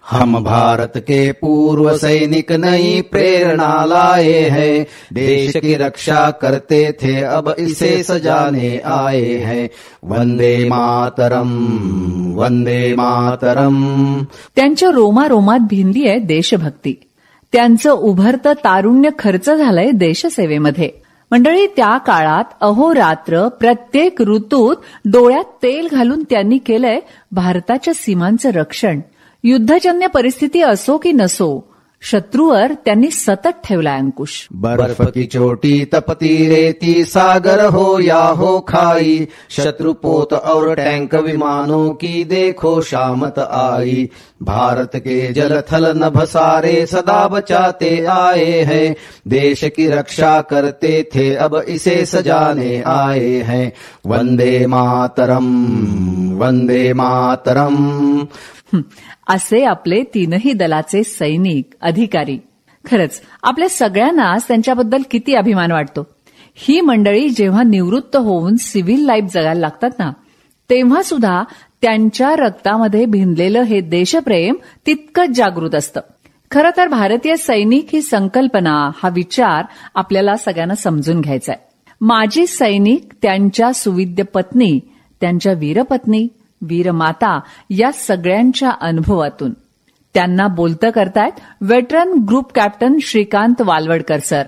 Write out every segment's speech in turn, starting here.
हम भारत के पूर्व सैनिक नई प्रेरणा लाए हैं, देश की रक्षा करते थे अब इसे सजाने आए हैं। वंदे मातरम, वंदे मातरम। त्यांच्या रोमारोमात भिनली आहे देशभक्ती. त्यांचं उभरतं तारुण्य खर्च झालंय देशसेवेमध्ये. मंडळी, त्या काळात अहोरात्र प्रत्येक ऋतूत डोळ्यात तेल घालून त्यांनी केलंय भारताच्या सीमांचं रक्षण. युद्धजन्य परिस्थिती असो की नसो, शत्रूवर त्यांनी सतत ठेवला अंकुश. बर्फ की चोटी तपती रेती, सागर हो या हो खाई, शत्रुपोत और टैंक विमानों की देखो शामत आई। भारत के जल थल नभ सारे सदा बचाते आए हैं, देश की रक्षा करते थे अब इसे सजाने आए हैं। वंदे मातरम, वंदे मातरम। असे आपले तीनही दलाचे सैनिक, अधिकारी. खरंच आपल्या सगळ्यांनाच त्यांच्याबद्दल किती अभिमान वाटतो. ही मंडळी जेव्हा निवृत्त होऊन सिव्हिल लाईफ जगायला लागतात ना, तेव्हा सुद्धा त्यांच्या रक्तामध्ये भिनलेलं हे देशप्रेम तितकंच जागृत असतं. खरं तर भारतीय सैनिक ही संकल्पना, हा विचार आपल्याला सगळ्यांना समजून घ्यायचा आहे. माजी सैनिक, त्यांच्या सुविद्य पत्नी, त्यांच्या वीरपत्नी, वीरमाता या सगळ्यांच्या अनुभवातून. त्यांना बोलतं करतायत veteran group captain Shrikant Walwadkar sir.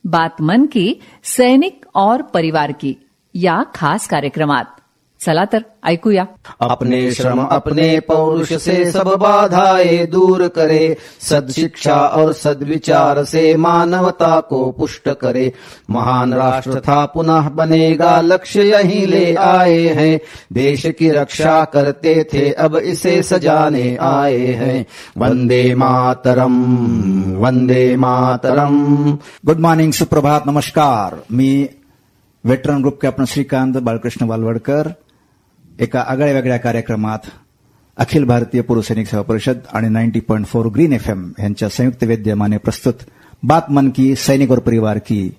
बात मन की सैनिक और परिवार की या खास कार्यक्रमात. चला तर ऐकूया. अपने श्रम अपने पौरुष से सब बाधाएं दूर करे, सद्शिक्षा और सद्विचार से मानवता को पुष्ट करे। महान राष्ट्र था पुनः बनेगा, लक्ष्य यही ले आए हैं, देश की रक्षा करते थे अब इसे सजाने आए हैं। वंदे मातरम, वंदे मातरम। गुड मॉर्निंग, सुप्रभात, नमस्कार. मी veteran group captain Shrikant Balkrishna Walwadkar एका आगळ्या वेगळ्या कार्यक्रमात अखिल भारतीय पूर्व सैनिक सेवा परिषद आणि 90.4 ग्रीन FM यांच्या संयुक्त विद्यमाने प्रस्तुत बात मन की सैनिक और परिवार की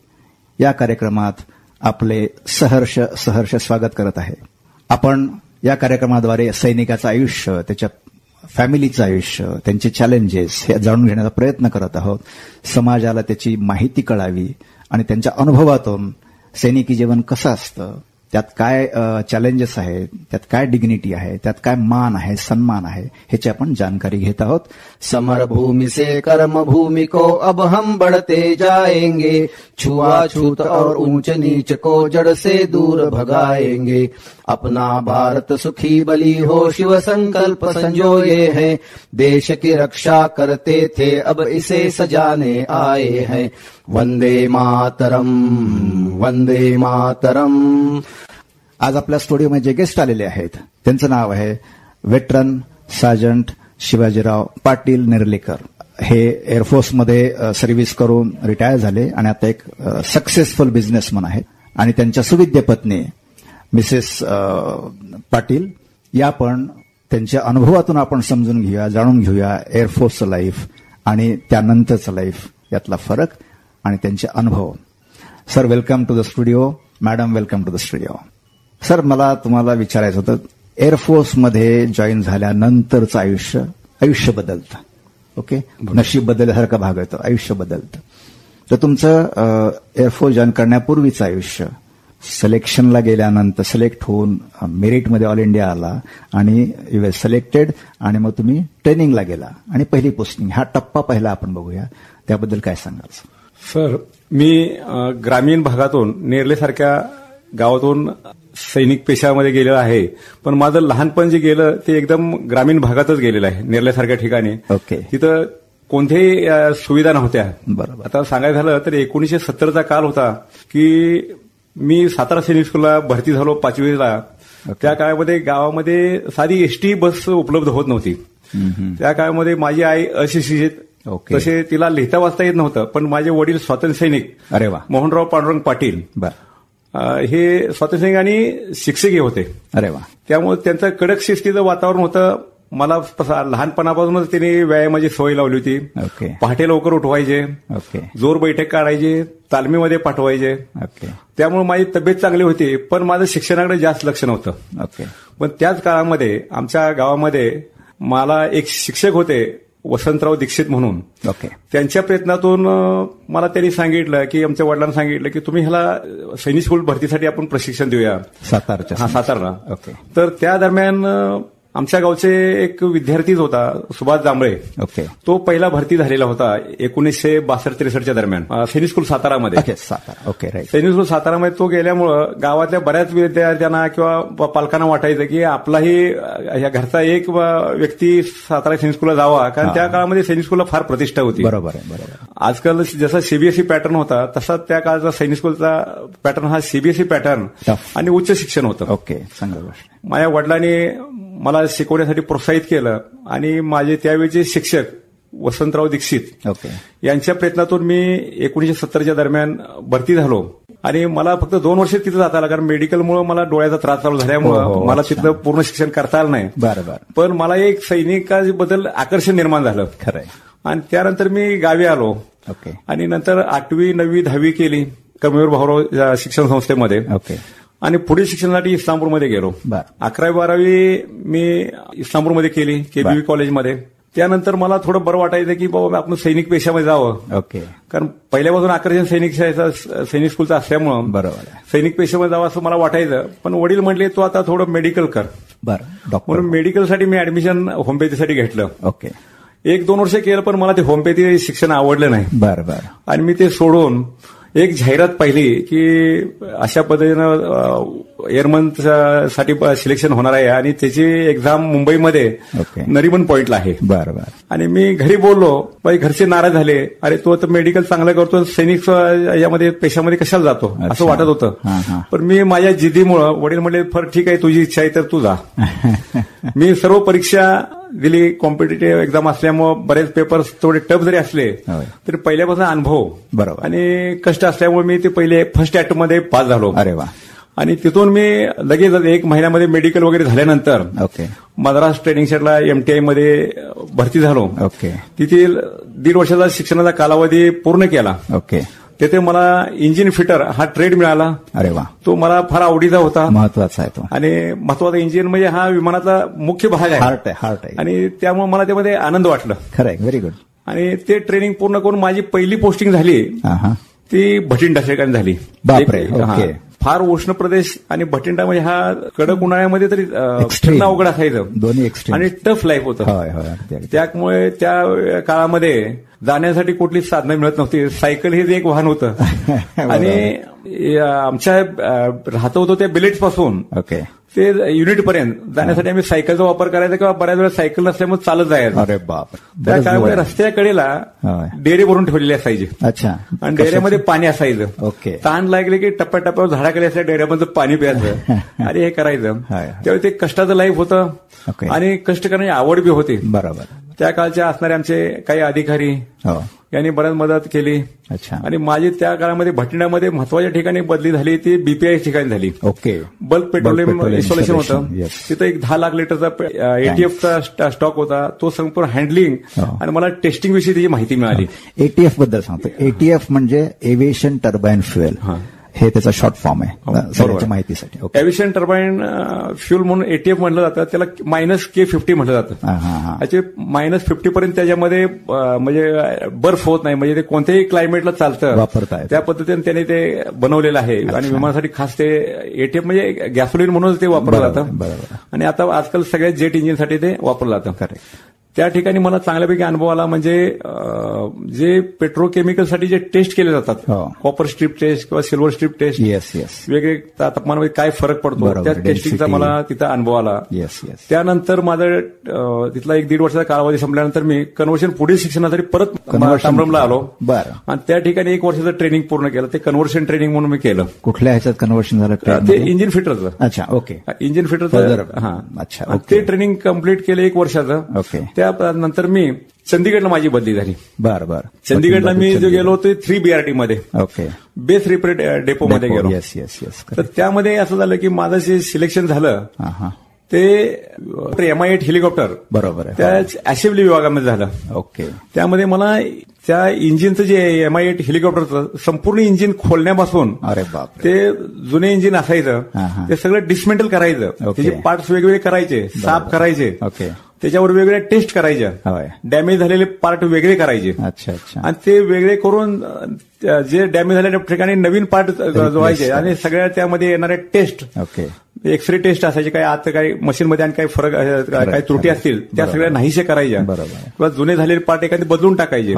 या कार्यक्रमात आपले सहर्ष स्वागत करत आहे. आपण या कार्यक्रमाद्वारे सैनिकाचं आयुष्य, त्याच्या फॅमिलीचं आयुष्य, त्यांचे चॅलेंजेस हे जाणून घेण्याचा प्रयत्न करत आहोत. समाजाला त्याची माहिती कळावी आणि त्यांच्या अनुभवातून सैनिकी जीवन कसं असतं, त्यात काय चॅलेंजेस आहेत, त्यात काय डिग्निटी आहे, त्यात काय मान आहे, सन्मान आहे, ह्याची आपण जानकारी घेत आहोत. समर भूमि से कर्म भूमि को अब हम बढ़ते जाएंगे, छुआछूत और ऊंच नीच को जड़ से दूर भगाएंगे। अपना भारत सुखी बली हो शिव संकल्प संजोए हैं, देश की रक्षा करते थे अब इसे सजाने आए हैं। वंदे मातरम, वंदे मातरम। आज आपल्या स्टुडिओमध्ये जे गेस्ट आलेले आहेत त्यांचं नाव आहे वेटरन सार्जंट शिवाजीराव पाटील नेर्लेकर. हे एअरफोर्समध्ये सर्व्हिस करून रिटायर झाले आणि आता एक सक्सेसफुल बिझनेसमन आहेत. आणि त्यांच्या सुविद्य पत्नी मिसेस पाटील या पण त्यांच्या अनुभवातून आपण समजून घेऊया, जाणून घेऊया एअरफोर्सचं लाईफ आणि त्यानंतरचं लाईफ, यातला फरक आणि त्यांचे अनुभव. Sir, welcome to the studio. Madam, welcome to the studio. Sir, मला तुम्हाला विचारायचं होतं, एअरफोर्समध्ये जॉईन झाल्यानंतरचं आयुष्य बदलतं. ओके, नशीब बदलल्यासारखा भाग येतो, आयुष्य बदलतं. तर तुमचं एअरफोर्स जॉईन करण्यापूर्वीचं आयुष्य, सिलेक्शनला गेल्यानंतर सिलेक्ट होऊन मेरिटमध्ये ऑल इंडिया आला आणि यू वर सिलेक्टेड आणि मग तुम्ही ट्रेनिंगला गेला आणि पहिली पोस्टिंग, हा टप्पा पहिला आपण बघूया. त्याबद्दल काय सांगाल? सर, मी ग्रामीण भागातून नेरलेसारख्या गावातून सैनिक पेशामध्ये गेलेलं आहे, पण माझं लहानपण जे गेलं ते एकदम ग्रामीण भागातच गेलेलं आहे, नेरल्यासारख्या ठिकाणी. ओके. तिथं कोणत्याही सुविधा नव्हत्या. बरोबर. आता सांगायचं झालं तर 1970चा काल होता की मी सातारा सैनिक स्कूलला भरती झालो 5वीला. त्या काळामध्ये गावामध्ये साधी एसटी बस उपलब्ध होत नव्हती. त्या काळामध्ये माझी आई अशिक्षित, तसे तिला लिहिता वाचता येत नव्हतं, पण माझे वडील स्वातंत्र्य सैनिक, अरे वा, मोहनराव पांडुरंग पाटील, हे स्वातंत्र्य सैनिक आणि शिक्षकही होते. अरे वा. त्यामुळे त्यांचं कडक शिस्तीचं वातावरण होतं. मला लहानपणापासूनच त्यांनी व्यायामाची सवय लावली होती. पहाटे लवकर उठवायचे, जोर बैठक काढायचे, तालमीमध्ये पाठवायचे. त्यामुळे माझी तब्येत चांगली होती, पण माझं शिक्षणाकडे जास्त लक्ष नव्हतं. पण त्याच काळामध्ये आमच्या गावामध्ये मला एक शिक्षक होते वसंतराव दीक्षित म्हणून. ओके. त्यांच्या प्रयत्नातून मला त्यांनी सांगितलं की आमच्या वडिलांना सांगितलं की तुम्ही ह्याला सैनिक स्कूल भरतीसाठी आपण प्रशिक्षण देऊया सातारला. ओके. तर त्या दरम्यान आमच्या गावचे एक विद्यार्थीच होता सुभाष जांभळे. ओके. तो पहिला भरती झालेला होता 1962-63 दरम्यान सैनिक स्कूल सातारामध्ये. सातारा. ओके. राईट. सैनिक स्कूल सातारामध्ये तो गेल्यामुळं गावातल्या बऱ्याच विद्यार्थ्यांना किंवा पालकांना वाटायचं की आपलाही या घरचा एक व्यक्ती सातारा सैनिक स्कूलला जावा, कारण त्या काळामध्ये सैनिक स्कूलला फार प्रतिष्ठा होती. बरोबर आहे. बरोबर. आजकाल जसा सीबीएसई पॅटर्न होता तसा त्या काळाचा सैनिक स्कूलचा पॅटर्न हा सीबीएसई पॅटर्न आणि उच्च शिक्षण होतं. ओके. चांगली गोष्ट. माझ्या वडिलांनी मला शिकवण्यासाठी प्रोत्साहित केलं आणि माझे त्यावेळेचे शिक्षक वसंतराव दीक्षित ओके. यांच्या प्रयत्नातून मी 1970च्या दरम्यान भरती झालो आणि मला फक्त 2 वर्ष तिथं जाता आलं, कारण मेडिकलमुळे मला डोळ्याचा त्रास चालू झाल्यामुळे मला तिथलं पूर्ण शिक्षण करता आलं नाही. बरोबर. पण मला एक सैनिकाबद्दल आकर्षण निर्माण झालं. खरंय. आणि त्यानंतर मी गावी आलो. ओके. आणि नंतर 8वी 9वी 10वी केली कमयूर भाऊराव शिक्षण संस्थेमध्ये. ओके. आणि पुढील शिक्षणासाठी इस्लामपूरमध्ये गेलो. 11वी 12वी मी इस्लामपूरमध्ये केली केबीव्ही कॉलेजमध्ये. त्यानंतर मला थोडं बरं वाटायचं की बाबा आपण सैनिक पेशामध्ये जावं. ओके. कारण पहिल्यापासून आकर्षण सैनिक स्कूलचं असल्यामुळं बरोबर सैनिक पेशामध्ये जावं असं मला वाटायचं. पण वडील म्हटले तो आता थोडं मेडिकल कर. बरं. म्हणून मेडिकलसाठी मी ऍडमिशन होमिओपॅथीसाठी घेतलं. ओके. 1-2 वर्ष केलं पण मला ते होमिओपॅथी शिक्षण आवडलं नाही. बरं. आणि मी ते सोडून एक जाहिरात पाहिली की अशा पद्धतीनं एअरमन साठी सिलेक्शन होणार आहे आणि त्याची एक्झाम मुंबईमध्ये नरिमन पॉइंटला आहे. बरं. आणि मी घरी बोललो, बाई घरचे नाराज झाले, अरे तो तर मेडिकल चांगलं करतो, सैनिक यामध्ये पेशामध्ये कशाला जातो असं वाटत होतं. पण मी माझ्या जिद्दीमुळं वडील म्हणले फर ठीक आहे तुझी इच्छा आहे तर तू जा. मी सर्व परीक्षा दिली. कॉम्पिटेटिव्ह एक्झाम असल्यामुळे बरेच पेपर्स थोडे टफ जरी असले तरी पहिल्यापासून अनुभव बरोबर आणि कष्ट असल्यामुळे मी ते पहिले फर्स्ट अटेम्प्ट मध्ये पास झालो. अरे वा. आणि तिथून मी लगेच 1 महिन्यामध्ये मेडिकल वगैरे झाल्यानंतर ओके मद्रास ट्रेनिंग सेंटरला एमटीआय मध्ये भरती झालो. ओके. तिथे 1.5 वर्षाचा शिक्षणाचा कालावधी पूर्ण केला. ओके. तिथे मला इंजिन फिटर हा ट्रेड मिळाला. अरे वा. तो मला फार आवडीचा होता. महत्वाचा आहे तो. आणि महत्वाचा इंजिन म्हणजे हा विमानाचा मुख्य भाग आहे. हार्ट आहे. आणि त्यामुळे मला त्यामध्ये आनंद वाटला. खरंय. Very good. आणि ते ट्रेनिंग पूर्ण करून माझी पहिली पोस्टिंग झाली ती भटिंडा ठिकाणी झाली. बापरे. ओके. फार उष्ण प्रदेश आणि भटिंडा म्हणजे हा कडक उन्हाळ्यामध्ये तरी फिरणं अवघड असायचं. दोन्ही एक्स्ट्रीम आणि टफ लाईफ होतं. त्यामुळे त्या काळामध्ये जाण्यासाठी कुठलीच साधनं मिळत नव्हती. सायकल हेच एक वाहन होतं. आणि आमच्या राहतो होतो त्या बिलेट्स पासून ओके ते युनिटपर्यंत जाण्यासाठी आम्ही सायकलचा वापर करायचा किंवा बऱ्याच वेळा सायकल नसल्यामुळे चालत जायचं. अरे बाप. त्या काळामध्ये रस्त्याच्या कडेला डेरे भरून ठेवलेले असायचे. अच्छा. आणि डेऱ्यामध्ये पाणी असायचं. ओके. ताण लागले की टप्प्याटप्प्यावर झाडाखाली असल्या डेऱ्यामध्ये पाणी प्यायचं आणि हे करायचं. त्यावेळी ते कष्टाचं लाईफ होतं आणि कष्ट करण्याची आवड बी होती. बरोबर. त्या काळच्या असणारे आमचे काही अधिकारी यांनी बऱ्याच मदत केली. अच्छा. आणि माझी त्या काळामध्ये भटिंडामध्ये महत्वाच्या ठिकाणी बदली झाली ती बीपीआय ठिकाणी झाली. ओके. बल्क पेट्रोलियम इन्स्टॉलेशन होतं. तिथं एक 10 लाख लिटरचा एटीएफचा स्टॉक होता. तो संपूर्ण हँडलिंग आणि मला टेस्टिंग विषयी त्याची माहिती मिळाली. एटीएफ बद्दल सांगतो. एटीएफ म्हणजे एव्हिएशन टर्बाईन फ्युएल. हे त्याचा शॉर्ट फॉर्म आहे माहितीसाठी. एव्हिएशन टर्बाईन फ्युल म्हणून एटीएफ म्हटलं जातं. त्याला -K50 म्हटलं जातं. त्याचे -50 पर्यंत त्याच्यामध्ये म्हणजे बर्फ होत नाही, म्हणजे ते कोणत्याही क्लायमेटला चालतं. वापरताय त्या पद्धतीने त्याने ते बनवलेलं आहे. आणि विमानासाठी खास ते एटीएफ म्हणजे गॅसोलिन म्हणून ते वापरलं जातं. आणि आता आजकाल सगळ्या जेट इंजिनसाठी ते वापरलं जातं. त्या ठिकाणी मला चांगल्यापैकी अनुभव आला. म्हणजे जे पेट्रोकेमिकलसाठी जे टेस्ट केले जातात, कॉपर स्ट्रीप टेस्ट किंवा सिल्वर स्ट्रीप टेस्ट, वेगवेगळे तापमानामध्ये काय फरक पडतो त्या टेस्टिंगचा मला तिथं अनुभव आला. त्यानंतर माझं तिथला 1-1.5 वर्षाचा कालावधी संपल्यानंतर मी कन्व्हर्शन पुढील शिक्षणासाठी परत तांबरमला आलो. आणि त्या ठिकाणी 1 वर्षाचं ट्रेनिंग पूर्ण केलं. ते कन्व्हर्शन ट्रेनिंग म्हणून मी केलं. कुठल्या ह्याच्यात कन्व्हर्शन झालं? ते इंजिन फिटरचं. अच्छा. ओके. इंजिन फिटरचं. अच्छा. ते ट्रेनिंग कम्प्लीट केलं 1 वर्षाचं. ओके. त्यानंतर मी चंदीगडला माझी बदली झाली. बरं. चंदीगडला मी जो गेलो ते 3 BRT मध्ये. ओके. बेस रिपेअर डेपोमध्ये गेलो. येस. तर त्यामध्ये असं झालं की माझं जे सिलेक्शन झालं ते MI-8 हेलिकॉप्टर बरोबर आहे त्या असेंब्ली विभागामध्ये झालं. ओके. त्यामध्ये मला त्या इंजिनचं जे MI-8 हेलिकॉप्टरचं संपूर्ण इंजिन खोलण्यापासून अरे बाप ते जुने इंजिन असायचं ते सगळं डिसमेंटल करायचं. त्याचे पार्ट्स वेगवेगळे करायचे, साफ करायचे. ओके. त्याच्यावर वेगळ्या टेस्ट करायच्या, होय. डॅमेज झालेले पार्ट वेगळे करायचे. अच्छा अच्छा. आणि ते वेगळे करून जे डॅमेज झालेल्या ठिकाणी नवीन पार्ट जोडायचे आणि सगळ्या त्यामध्ये येणारे टेस्ट, ओके, एक्सरे टेस्ट असायचे, काय आता काही मशीनमध्ये आणि काही फरक काही त्रुटी असतील त्या सगळ्या नाहीशे करायच्या, किंवा जुने झालेले पार्ट एखादे बदलून टाकायचे.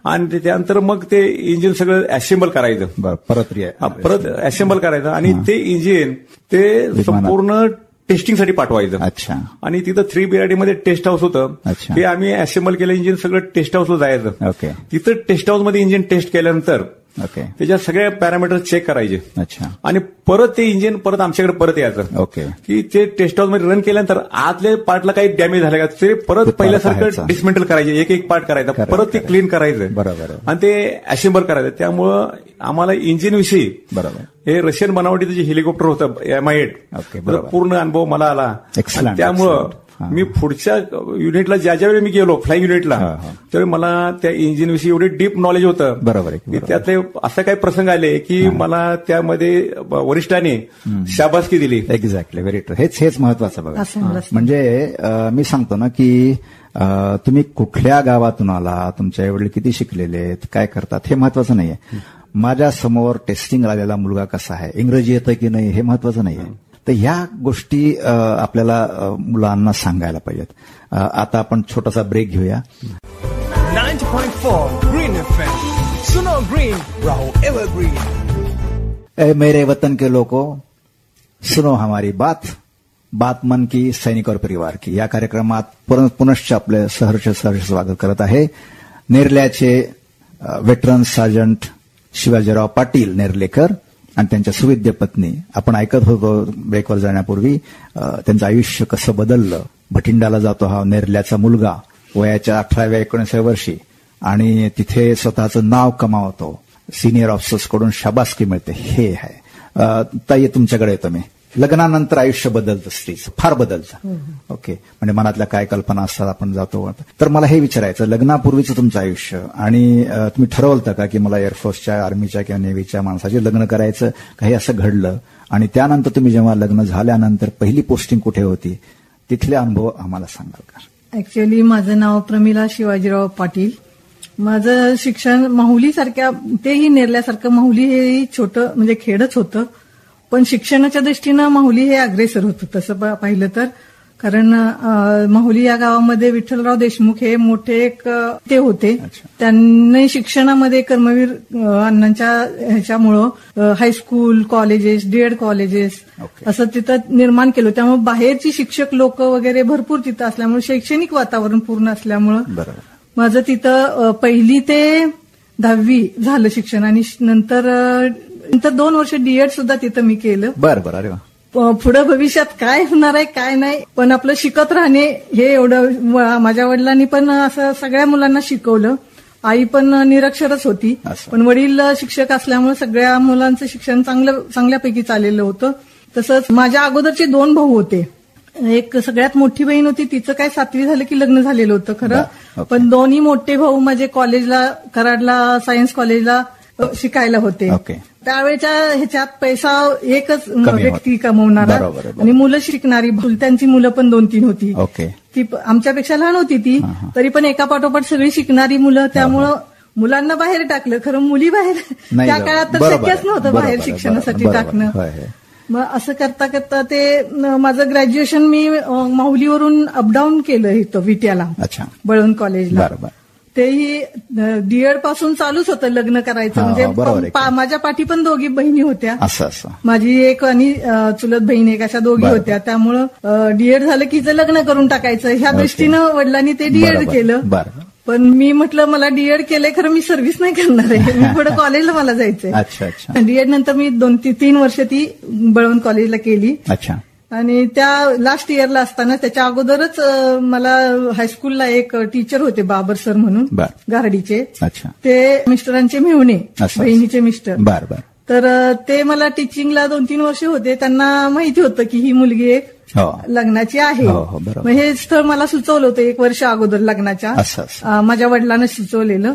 आणि त्यानंतर मग ते इंजिन सगळं असेंबल करायचं, परत असेंबल करायचं आणि ते इंजिन ते संपूर्ण टेस्टिंगसाठी पाठवायचं. अच्छा. आणि तिथं 3 BRD मध्ये टेस्ट हाऊस होतं. ते आम्ही असेंबल केलं इंजिन सगळं टेस्ट हाऊसला जायचं. ओके. तिथं टेस्ट हाऊस मध्ये इंजिन टेस्ट केल्यानंतर ओके त्याच्या सगळ्या पॅरामीटर चेक करायचे. अच्छा. आणि परत ते इंजिन परत आमच्याकडे परत यायचं. ओके. की ते टेस्ट हाऊस मध्ये रन केल्यानंतर आतल्या पार्टला काही डॅमेज झाले का ते परत पहिल्यासारखं डिसमेंटल करायचे, एक एक पार्ट करायचा, परत ते क्लीन करायचं. बरोबर. आणि ते असेंबल करायचं. त्यामुळं आम्हाला इंजिन विषयी बरोबर हे रशियन बनावटीचं जे हेलिकॉप्टर होतं MI-8 पूर्ण अनुभव मला आला. त्यामुळं मी पुढच्या युनिटला ज्या वेळी मी गेलो फ्लाईंग युनिटला त्यावेळी मला त्या इंजिन विषयी एवढे डीप नॉलेज होतं. बरोबर. त्यातले असं काही प्रसंग आले की मला त्यामध्ये वरिष्ठांनी शाबासकी दिली. Exactly, very true. हेच महत्वाचं बघा. म्हणजे मी सांगतो ना की तुम्ही कुठल्या गावातून आला, तुमच्या वडील किती शिकलेले आहेत, काय करतात, हे महत्वाचं नाहीये. माझ्या समोर टेस्टिंग आलेला मुलगा कसा आहे, इंग्रजी येतं की नाही, हे महत्वाचं नाहीये. तर ह्या गोष्टी आपल्याला मुलांना सांगायला पाहिजेत. आता आपण छोटासा ब्रेक घेऊया. 90.4 ग्रीन FM, सुनो ग्रीन रहो एवरग्रीन. मेरे वतन के लोगों, सुनो हमारी बात मन की, सैनिक और परिवार की. या कार्यक्रमात पुनश्च आपले सहर्ष स्वागत करत आहे नेरल्याचे वेटरन सार्जंट शिवाजीराव पाटील नेर्लेकर आणि त्यांच्या सुविद्य पत्नी. आपण ऐकत होतो ब्रेकवर जाण्यापूर्वी त्यांचं आयुष्य कसं बदललं. भटिंडाला जातो हा नेरल्याचा मुलगा वयाच्या 18व्या-19व्या वर्षी आणि तिथे स्वतःचं नाव कमावतो, सिनियर ऑफिसर्सकडून शाबासकी मिळते. हे आहे. ताई, तुमच्याकडे येतो मी. लग्नानंतर आयुष्य बदलतं, स्त्रीचं फार बदलतं. ओके. म्हणजे मनातल्या काय कल्पना असतात आपण जातो. तर मला हे विचारायचं, लग्नापूर्वीचं तुमचं आयुष्य आणि तुम्ही ठरवलं का की मला एअरफोर्सच्या, आर्मीच्या किंवा नेव्हीच्या माणसाचे लग्न करायचं, काही असं घडलं? आणि त्यानंतर तुम्ही जेव्हा लग्न झाल्यानंतर पहिली पोस्टिंग कुठे होती, तिथले अनुभव आम्हाला सांगाल का? ऍक्च्युअली माझं नाव प्रमिला शिवाजीराव पाटील. माझं शिक्षण माहुलीसारख्या, तेही नेरल्यासारखं माहुली हे छोटं म्हणजे खेडच होतं, पण शिक्षणाच्या दृष्टीनं माहुली हे अग्रेसर होतं तसं पाहिलं तर. कारण माहुली या गावामध्ये विठ्ठलराव देशमुख हे मोठे एक ते होते. त्यांनी शिक्षणामध्ये कर्मवीर अण्णांच्या ह्याच्यामुळं हायस्कूल, कॉलेजेस, DED कॉलेजेस असं तिथं निर्माण केलं. त्यामुळे बाहेरची शिक्षक लोक वगैरे भरपूर तिथं असल्यामुळे शैक्षणिक वातावरण पूर्ण असल्यामुळं माझं तिथं 1ली ते 10वी झालं शिक्षण आणि नंतर 2 वर्ष DED सुद्धा तिथं मी केलं. बरं. अरे वा. पुढे भविष्यात काय होणार आहे काय नाही, पण आपलं शिकत राहणे हे एवढं. माझ्या वडिलांनी पण असं सगळ्या मुलांना शिकवलं. आई पण निरक्षरच होती, पण वडील शिक्षक असल्यामुळे सगळ्या मुलांचं शिक्षण चांगल्यापैकी चाललेलं होतं. तसंच माझ्या अगोदरचे 2 भाऊ होते. एक सगळ्यात मोठी बहीण होती, तिचं काय 7वी झालं की लग्न झालेलं होतं खरं, पण दोन्ही मोठे भाऊ माझे कॉलेजला, कराडला सायन्स कॉलेजला शिकायला होते. त्यावेळेच्या ह्याच्यात पैसा एकच व्यक्ती कमवणारा आणि मुलं शिकणारी, त्यांची मुलं पण 2-3 होती. ती आमच्यापेक्षा लहान होती ती, तरी पण एकापाठोपाठ सगळी शिकणारी मुलं. त्यामुळं मुलांना बाहेर टाकलं. खरं मुली बाहेर त्या काळात तर शक्यच नव्हतं बाहेर शिक्षणासाठी टाकणं. मग असं करता करता ते माझं ग्रॅज्युएशन मी माहुलीवरून अपडाऊन केलं इथं विट्याला, बळवंत कॉलेजला. तेही DED पासून चालूच होतं लग्न करायचं. म्हणजे माझ्या पाठी पण 2 बहिणी होत्या, माझी एक आणि चुलत बहीण एक, अशा 2 होत्या. त्यामुळं DED झालं की लग्न करून टाकायचं ह्या दृष्टीनं वडिलांनी ते DED केलं. पण मी म्हटलं मला DED केलंय खरं, मी सर्व्हिस नाही करणार आहे, मी पुढे कॉलेजला मला जायचंय. DED नंतर मी 2-3 वर्ष ती बळवंत कॉलेजला केली. आणि त्या लास्ट इयरला असताना त्याच्या अगोदरच मला हायस्कूलला एक टीचर होते बाबर सर म्हणून गारडीचे, ते मिस्टरांचे मेहुणे, बहिणीचे मिस्टर. तर ते मला टीचिंगला 2-3 वर्ष होते. त्यांना माहिती होतं की ही मुलगी एक लग्नाची आहे. मग हे स्थळ मला सुचवलं होतं 1 वर्ष अगोदर लग्नाच्या, माझ्या वडिलांना सुचवलेलं.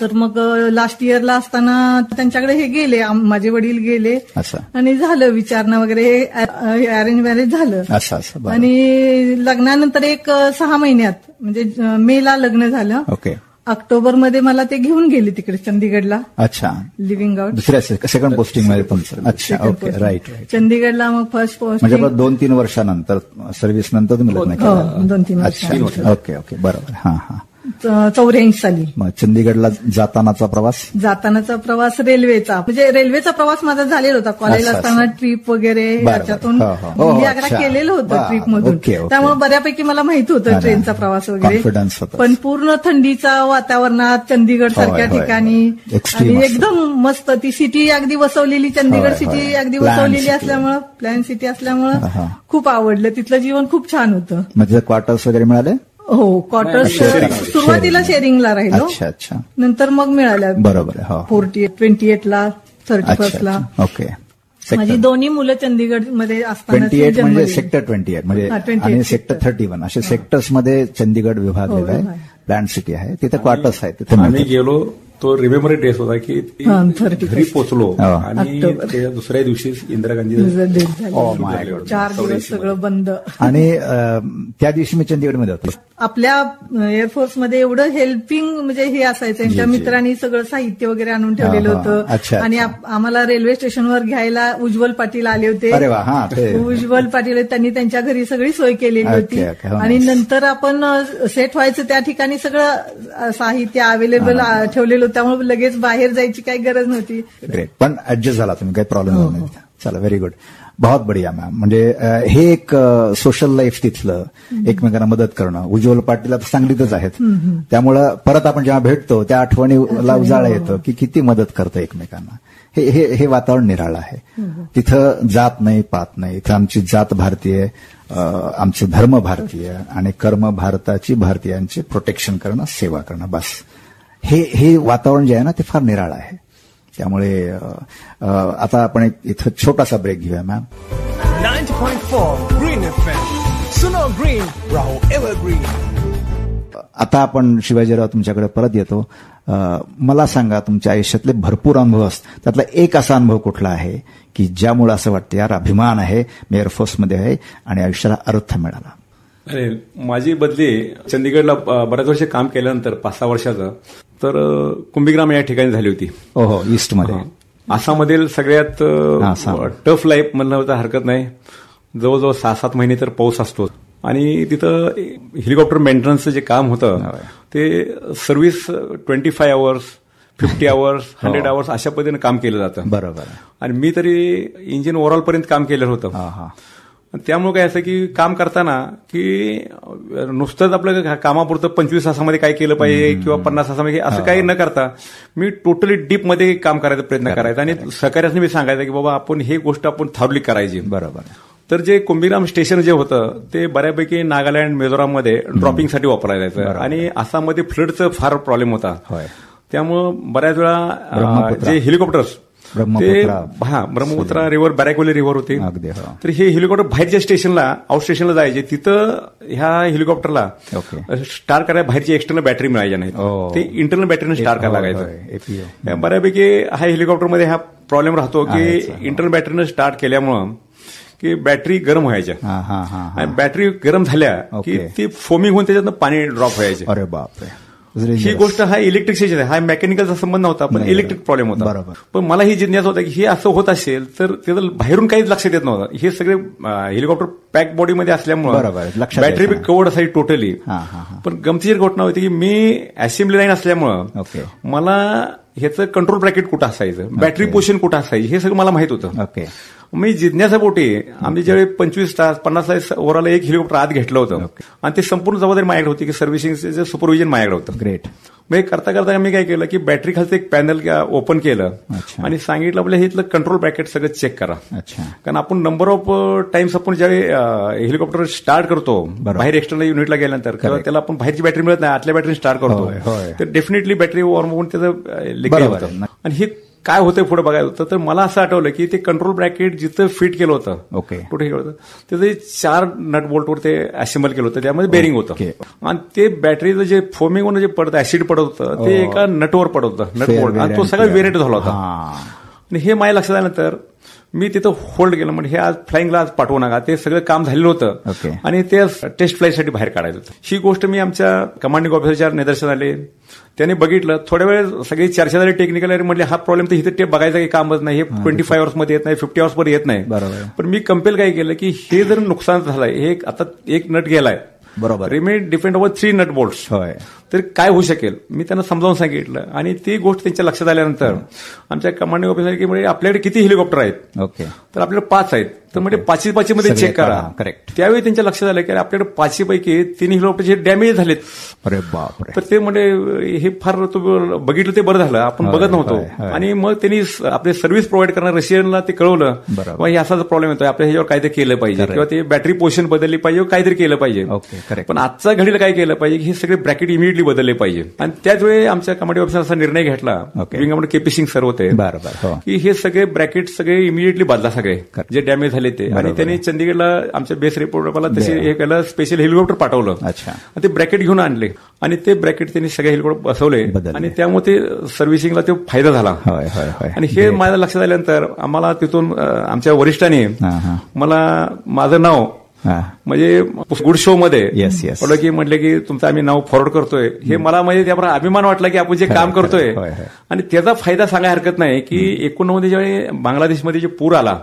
तर मग लास्ट इयरला असताना त्यांच्याकडे हे गेले, माझे वडील गेले असं आणि झालं विचारणा वगैरे, अरेंज मॅरेज झालं. असं बरं. आणि लग्नानंतर एक 6 महिन्यात म्हणजे मेला लग्न झालं. ओके. ऑक्टोबरमध्ये मला ते घेऊन गेले तिकडे चंदीगडला. अच्छा. लिव्हिंग आउट दुसऱ्या सेकंड पोस्टिंग मध्ये तुमचं. अच्छा. ओके. राईट. चंदीगडला मग फर्स्ट पोस्टिंग म्हणजे 2-3 वर्षानंतर सर्व्हिस नंतर तुम्ही लग्न केलं. 2-3 वर्ष. अच्छा. ओके ओके बरोबर. हा हा. 84 साली. मग चंदीगडला जातानाचा प्रवास रेल्वेचा, म्हणजे रेल्वेचा प्रवास माझा झालेला होता कॉलेज असताना, ट्रिप वगैरे याच्यातून दिल्ली आग्रा केलेलं होतं ट्रिप मधून. त्यामुळे बऱ्यापैकी मला माहित होतं ट्रेनचा प्रवास वगैरे. पण पूर्ण थंडीचा वातावरणात चंदीगड सारख्या ठिकाणी आणि एकदम मस्त ती सिटी अगदी वसवलेली, चंदीगड सिटी अगदी वसवलेली असल्यामुळं, प्लॅन सिटी असल्यामुळं खूप आवडलं. तिथलं जीवन खूप छान होतं. म्हणजे क्वार्टर्स वगैरे मिळाले? हो, क्वार्टर्स सुरुवातीला शेअरिंगला राहिलो. अच्छा. नंतर मग मिळाल्या. बरोबर. 28ला 31ला. ओके. माझी दोन्ही मुलं चंदीगड मध्ये असताना 28 म्हणजे सेक्टर 28 म्हणजे आणि सेक्टर 31 असे सेक्टर्स मध्ये चंदीगड विभागलेला आहे. प्लॅन सिटी आहे, तिथे क्वार्टर्स आहेत. तिथे आम्ही गेलो तो रिमेंबर डेस होता की घरी पोहोचलो आणि त्या दुसऱ्या दिवशी इंदिरा गांधी 4 दिवस सगळं बंद. आणि त्या दिवशी मी चंदीगडमध्ये होतो. आपल्या एअरफोर्समध्ये एवढं हेल्पिंग म्हणजे हे असायचं, त्यांच्या मित्रांनी सगळं साहित्य वगैरे आणून ठेवलेलं होतं. आणि आम्हाला रेल्वे स्टेशनवर घ्यायला उज्ज्वल पाटील आले होते. उज्ज्वल पाटील त्यांनी त्यांच्या घरी सगळी सोय केलेली होती. आणि नंतर आपण सेट व्हायचं त्या ठिकाणी सगळं साहित्य अवेलेबल ठेवलेलं, त्यामुळे लगेच बाहेर जायची काही गरज नव्हती. ग्रेट. पण ऍडजस्ट झाला तुम्ही, काही प्रॉब्लेम नाही. चला, व्हेरी गुड. बहुत बढिया मॅम. म्हणजे हे एक सोशल लाईफ तिथलं, एकमेकांना मदत करणं. उज्ज्वल पाटील आता सांगलीतच आहेत, त्यामुळं परत आपण जेव्हा भेटतो त्या आठवणीला उजाळा येतं की किती मदत करतं एकमेकांना. हे वातावरण निराळं आहे. तिथं जात नाही, पात नाही. इथं आमची जात भारतीय, आमचं धर्म भारतीय आणि कर्म भारताची, भारतीयांचे प्रोटेक्शन करणं, सेवा करणं, बस. हे वातावरण जे आहे ना ते फार निराळं आहे. त्यामुळे आता आपण एक इथं छोटासा ब्रेक घेऊया मॅम. 90.4 green FM. सुनो ग्रीन, राहो एव्हरग्रीन. आता आपण शिवाजीराव तुमच्याकडे परत येतो. मला सांगा, तुमच्या आयुष्यातले भरपूर अनुभव असतात, त्यातला एक असा अनुभव कुठला आहे की ज्यामुळे असं वाटतं यार अभिमान आहे, मी एअरफोर्समध्ये आहे आणि आयुष्याला अर्थ मिळाला? अरे, माझी बदली चंदीगडला बऱ्याच वर्ष काम केल्यानंतर 5-6 वर्षाचं, तर कुंभीग्राम या ठिकाणी झाली होती. हो, ईस्टमध्ये. आसाममधील सगळ्यात टफ लाईफ म्हणलं तर हरकत नाही. जवळजवळ 6-7 महिने तर पाऊस असतो आणि तिथं हेलिकॉप्टर मेंटेनन्सचं जे काम होतं ते सर्व्हिस 25 आवर्स, 50 आवर्स, 100 आवर्स अशा पद्धतीने काम केलं जातं. बरोबर. आणि मी तरी इंजिन ओव्हरऑल पर्यंत काम केलेलं होतं. त्यामुळे काय असं की काम करताना की नुसतंच आपलं कामापुरतं 25 तासामध्ये काय केलं पाहिजे किंवा 50 तासामध्ये असं काही न करता मी टोटली डीपमध्ये काम करायचा प्रयत्न करायचा आणि सहकार्याने मी सांगायचं की बाबा आपण हे गोष्ट आपण थावली करायची. बरोबर. तर जे कुंभीग्राम स्टेशन जे होतं ते बऱ्यापैकी नागालँड, मिझोराममध्ये ड्रॉपिंगसाठी वापरलं जायचं आणि आसाममध्ये फ्लडचा फार प्रॉब्लेम होता. त्यामुळं बऱ्याच वेळा जे हेलिकॉप्टर्स ते ब्रह्मपुत्रा रिव्हर, बॅरॅकवली रिव्हर होते, तर हे हेलिकॉप्टर बाहेरच्या स्टेशनला, आउट स्टेशनला जायचे. तिथं ह्या हेलिकॉप्टरला स्टार्ट करायला बाहेरची एक्सटर्नल बॅटरी मिळायच्या नाही, ते इंटरनल बॅटरीने स्टार्ट करायला लागायचं. बऱ्यापैकी हा हेलिकॉप्टरमध्ये हा प्रॉब्लेम राहतो की इंटरनल बॅटरीनं स्टार्ट केल्यामुळं की बॅटरी गरम व्हायच्या आणि बॅटरी गरम झाल्या की ती फोमिंग होऊन त्याच्यातनं पाणी ड्रॉप व्हायचे. अरे बापरे. ही गोष्ट हा इलेक्ट्रिकशी, हा मेकॅनिकलचा संबंध नव्हता, पण इलेक्ट्रिक प्रॉब्लेम होता. बरोबर. पण मला ही जिज्ञासा होता की हे असं होत असेल तर त्याचं बाहेरून काहीच लक्षात येत नव्हतं. हे सगळे हेलिकॉप्टर पॅक बॉडीमध्ये असल्यामुळे बॅटरी बी कव्हर्ड असायची टोटली. पण गमतीशीर घटना होती की मी असेंब्ली लाईन असल्यामुळं मला ह्याचं कंट्रोल ब्रॅकेट कुठं असायचं, बॅटरी पोझिशन कुठं असायची हे सगळं मला माहित होतं. मी जिज्ञासापोटी आम्ही ज्यावेळी 25 तास 50 तास ओव्हरऑल एक हेलिकॉप्टर आत घेतलं होतं आणि ते संपूर्ण जबाबदारी माझ्याकडे होती की सर्व्हिसिंगचं सुपरविजन माझ्याकडे होतं. ग्रेट. मग करता करता मी काय केलं की बॅटरी खालचं एक पॅनल ओपन केलं आणि सांगितलं आपल्या इथलं कंट्रोल ब्रॅकेट सगळं चेक करा. कारण आपण नंबर ऑफ टाइम्स आपण ज्यावेळी हेलिकॉप्टर स्टार्ट करतो बाहेर एक्सटर्नल युनिटला गेल्यानंतर किंवा त्याला आपण बाहेरची बॅटरी मिळत नाही, आतल्या बॅटरी स्टार्ट करतो, तर डेफिनेटली बॅटरी वॉर्म होऊन त्याचं लिकेज होतं. आणि हे काय होतंय पुढे बघायला होतं. तर मला असं आठवलं की ते कंट्रोल ब्रॅकेट जिथं फिट केलं होतं, ओके, कुठे केलं होतं, तिथे 4 नट बोल्टवर ते असेंबल केलं होतं, त्यामध्ये बेरिंग होतं आणि ते बॅटरीचं जे फोमिंग होणं जे पडत ऍसिड पडत होतं ते एका नटवर पडत होतं, नट बोल्ट, आणि तो सगळा व्हेरिएंट झाला होता. आणि हे माझ्या लक्षात आल्यानंतर मी तिथं होल्ड केलं, म्हणजे हे आज फ्लाइंगला आज पाठवू नका, ते सगळं काम झालेलं होतं आणि ते टेस्ट फ्लाईटसाठी बाहेर काढायचं होतं. ही गोष्ट मी आमच्या कमांडिंग ऑफिसरच्या निदर्शन आले, त्यांनी बघितलं, थोड्या वेळ सगळी चर्चा झाली टेक्निकल, म्हटले हा प्रॉब्लेम तर इथे टेप बघायचं काही कामच नाही, हे 25 आवर्समध्ये येत नाही, 50 आवर्समध्ये येत नाही. पण मी कंपेल काय केलं की हे जर नुकसान झालंय, हे आता एक नट गेलाय, बरोबर, remain depend over 3 nut bolts, तर काय होऊ शकेल, मी त्यांना समजावून सांगितलं. आणि ती गोष्ट त्यांच्या लक्षात आल्यानंतर आमच्या कमांडिंग ऑफिसर की म्हणजे आपल्याकडे किती हेलिकॉप्टर आहेत, ओके, तर आपल्याकडे 5 आहेत, तर म्हणजे 5 मध्ये चेक करा. करेक्ट. त्यावेळी त्यांच्या लक्षात आलं की आपल्याकडे 5 पैकी 3 हेलिकॉप्टर डॅमेज झालेत. अरे बापरे. तर ते म्हणजे हे फार बघितलं ते बरं झालं, आपण बघत नव्हतो. आणि मग त्यांनी आपले सर्व्हिस प्रोव्हाइड करणार रशियनला ते कळवलं, हे असाच प्रॉब्लेम येतोय, आपल्या ह्याच्यावर काहीतरी केलं पाहिजे, किंवा ते बॅटरी पोझिशन बदलली पाहिजे, काहीतरी केलं पाहिजे. पण आजच्या घडीला काय केलं पाहिजे, हे सगळे ब्रॅकेट इमिडिएटली बदलले पाहिजे. आणि त्याच वेळी आमच्या कमांडिंग ऑफिसर असा निर्णय घेतला, विंग केपी सिंग सर होते, की हे सगळे ब्रॅकेट सगळे इमिडिएटली बदला, सगळे जे डॅमेज झाले ते. आणि त्यांनी चंदीगडला आमच्या बेस रिपोर्टरला तसे हे केलं, स्पेशल हेलिकॉप्टर पाठवलं, ते ब्रॅकेट घेऊन आणले आणि ते ब्रॅकेट त्यांनी सगळे हेलिकॉप्टर बसवले आणि त्यामुळे ते सर्व्हिसिंगला तो फायदा झाला. आणि हे माझ्या लक्षात आल्यानंतर आम्हाला तिथून आमच्या वरिष्ठांनी मला माझं नाव म्हणजे गुड शो मध्ये की म्हटलं की तुमचं आम्ही नाव फॉरवर्ड करतोय, हे मला म्हणजे त्यावर अभिमान वाटला की आपण जे काम करतोय. आणि त्याचा फायदा सांगायला हरकत नाही की 89 ज्यावेळी बांगलादेशमध्ये जे पूर आला,